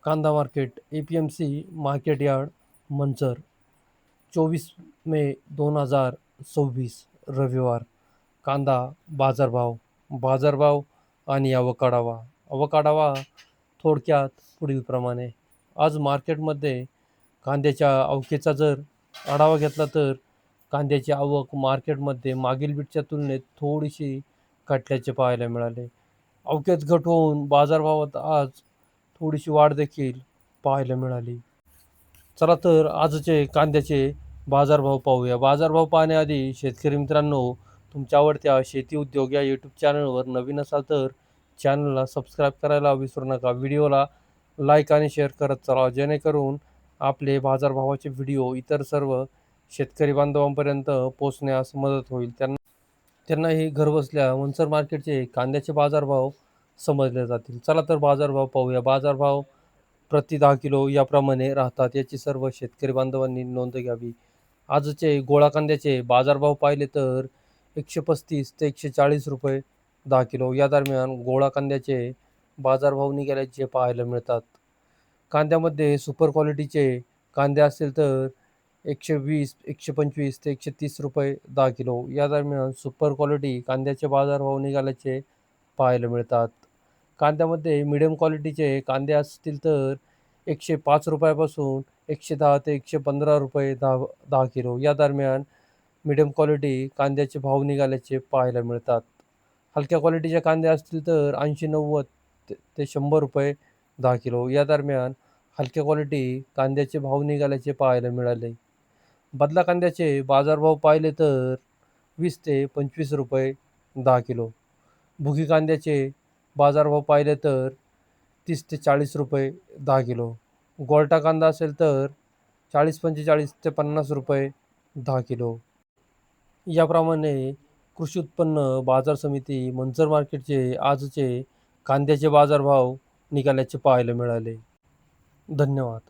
कांदा market APMC market yard Manchar 24 मे 2026 रविवार. कांदा बाजारभाव आणि आवक आढावा थोडक्यात पुढीलप्रमाणे. आज मार्केटमध्ये कांद्याच्या आवकेचा जर आढावा घेतला तर कांद्याची आवक मार्केटमध्ये मागील वीकच्या तुलनेत थोडीशी घटल्याचे पाहायला मिळाले. आवकेत घट होऊन बाजारभावात आज थोडीशी वाढ देखील पाहायला मिळाली. चला तर आजचे कांद्याचे बाजारभाव पाहूया. बाजारभाव पाहण्याआधी शेतकरी मित्रांनो, तुमच्या आवडत्या शेती उद्योग या यूट्यूब चॅनलवर नवीन असाल तर चॅनलला सबस्क्राईब करायला विसरू नका. व्हिडिओला लाईक आणि शेअर करत चला, जेणेकरून आपले बाजारभावाचे व्हिडिओ इतर सर्व शेतकरी बांधवांपर्यंत पोहोचण्यास मदत होईल. त्यांनाही घरबसल्या मंचर मार्केटचे कांद्याचे बाजारभाव समजले जातील. चला तर बाजारभाव पाहूया. बाजारभाव प्रति 10 किलो याप्रमाणे राहतात, याची सर्व शेतकरी बांधवांनी नोंद घ्यावी. आजचे गोळा कांद्याचे बाजारभाव पाहिले तर 135 ते 140 रुपये 10 किलो या दरम्यान गोळा कांद्याचे बाजारभाव निघाल्याचे पाहायला मिळतात. कांद्यामध्ये सुपर क्वालिटीचे कांदे असतील तर 120, 125 ते 130 रुपये 10 किलो या दरम्यान सुपर क्वालिटी कांद्याचे बाजारभाव निघाल्याचे पाहायला मिळतात. कांद्यामध्ये मिडियम क्वालिटीचे कांदे असतील तर 105 रुपयापासून 110 ते 115 रुपये 10 किलो या दरम्यान मिडियम क्वालिटी कांद्याचे भाव निघाल्याचे पाहायला मिळतात. हलक्या क्वालिटीचे कांदे असतील तर 80-90 ते 100 रुपये 10 किलो या दरम्यान हलक्या क्वालिटी कांद्याचे भाव निघाल्याचे पाहायला मिळाले. बदला कांद्याचे बाजारभाव पाहिले तर 20 ते 25 रुपये 10 किलो. भुगी कांद्याचे बाजारभाव पाहिले तर 30 ते 40 रुपये 10 किलो. गोल्टा कांदा असेल तर 40-45 ते 50 रुपये 10 किलो. याप्रमाणे कृषी उत्पन्न बाजार समिती मंचर मार्केटचे आजचे कांद्याचे बाजारभाव निघाल्याचे पाहायला मिळाले. धन्यवाद.